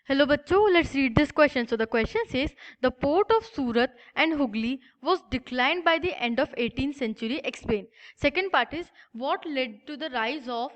Hello bachcho, let's read this question. So the question says the port of Surat and Hooghly was declined by the end of 18th century. Explain. Second part is what led to the rise of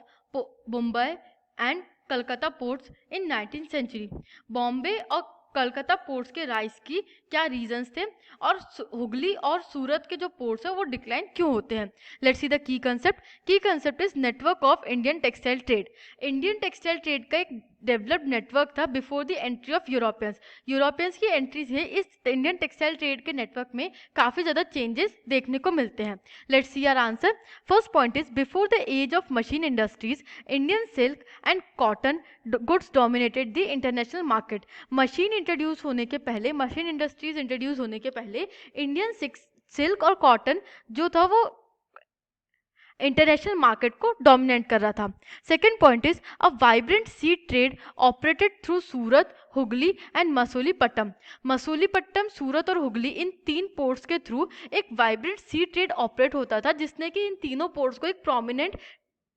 Bombay and Calcutta ports in 19th century. Bombay और Calcutta ports के rise की क्या reasons थे और हुगली और सूरत के जो ports है वो डिक्लाइन क्यों होते हैं. Let's see the key concept is network of Indian textile trade. Indian textile trade का एक डेवलप्ड नेटवर्क था before the entry of Europeans की एंट्री से इस इंडियन टेक्सटाइल ट्रेड के नेटवर्क में काफ़ी ज़्यादा चेंजेस देखने को मिलते हैं. Let's see our answer. First point is before the age of machine industries Indian silk and cotton goods dominated the international market. Machine industries introduce होने के पहले इंडियन सिल्क और कॉटन जो था वो इंटरनेशनल मार्केट को डोमिनेट कर रहा था. Second point is a vibrant sea trade operated through Surat, Hugli and Masulipatnam, Surat और हुगली इन तीन पोर्ट्स के थ्रू एक वाइब्रेंट सी ट्रेड ऑपरेट होता था जिसने कि इन तीनों पोर्ट्स को एक प्रोमिनेंट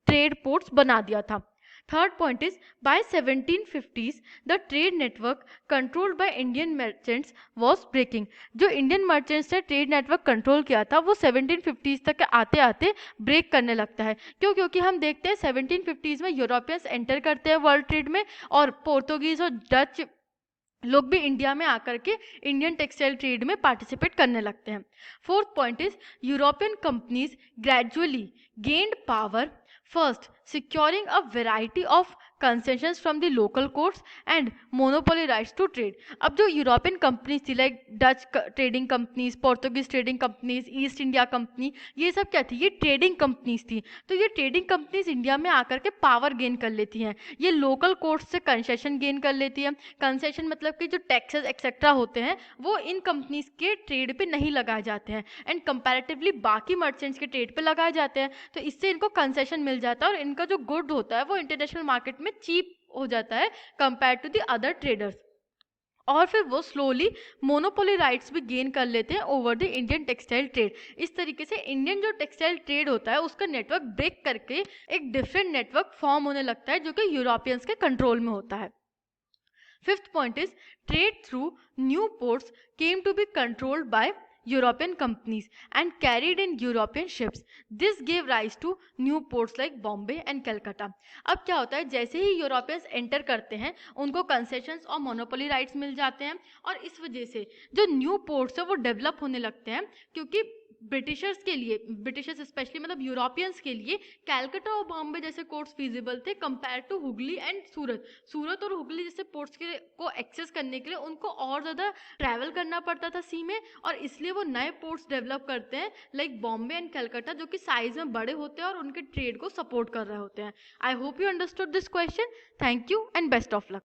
ट्रेड पोर्ट्स बना दिया था. Third point is by 1750s the trade network controlled by Indian merchants was breaking. जो इंडियन मर्चेंट्स ने ट्रेड नेटवर्क कंट्रोल किया था वो 1750s तक आते आते ब्रेक करने लगता है. क्योंकि हम देखते हैं 1750s में यूरोपियंस एंटर करते हैं वर्ल्ड ट्रेड में और पोर्तुगीज और डच लोग भी इंडिया में आकर के इंडियन टेक्सटाइल ट्रेड में पार्टिसिपेट करने लगते हैं. Fourth point is European companies gradually gained power, first securing a variety of concessions from the local courts and monopoly rights to trade. अब जो यूरोपियन कंपनीज थी like Dutch trading companies, Portuguese trading companies, east India company, ये सब क्या थी? ये trading companies थी. तो ये ट्रेडिंग कंपनीज इंडिया में आकर के पावर गेन कर लेती हैं. ये लोकल कोर्ट्स से कंसेशन गेन कर लेती है. कंसेशन मतलब कि जो टैक्सेस एक्सेट्रा होते हैं वो इन कंपनीज के ट्रेड पे नहीं लगाए जाते हैं एंड कंपैरेटिवली बाकी मर्चेंट्स के ट्रेड पे लगाए जाते हैं. तो इससे इनको कंसेशन मिल जाता है और इनका जो गुड होता है वो इंटरनेशनल मार्केट में चीप हो जाता है compare to the other traders. और फिर वो स्लोली मोनोपोली राइट्स भी गेन कर लेते हैं over the Indian textile trade. इस तरीके से इंडियन जो टेक्सटाइल ट्रेड होता है उसका नेटवर्क ब्रेक करके एक डिफरेंट नेटवर्क फॉर्म होने लगता है जो कि यूरोपियंस के कंट्रोल में होता है. Fifth point is trade through new ports came to be controlled by European companies and carried in European ships. This gave rise to new ports like Bombay and Calcutta. अब क्या होता है, जैसे ही Europeans enter करते हैं उनको concessions और monopoly rights मिल जाते हैं और इस वजह से जो न्यू पोर्ट्स है वो डेवलप होने लगते हैं. क्योंकि ब्रिटिशर्स स्पेशली मतलब यूरोपियंस के लिए कैलकाटा और बॉम्बे जैसे पोर्ट्स फिजिबल थे कंपेयर टू हुगली एंड सूरत और हुगली जैसे पोर्ट्स के को एक्सेस करने के लिए उनको और ज़्यादा ट्रैवल करना पड़ता था सी में और इसलिए वो नए पोर्ट्स डेवलप करते हैं लाइक बॉम्बे एंड कैलकाटा जो कि साइज में बड़े होते हैं और उनके ट्रेड को सपोर्ट कर रहे होते हैं. I hope you understood this question. Thank you and best of luck.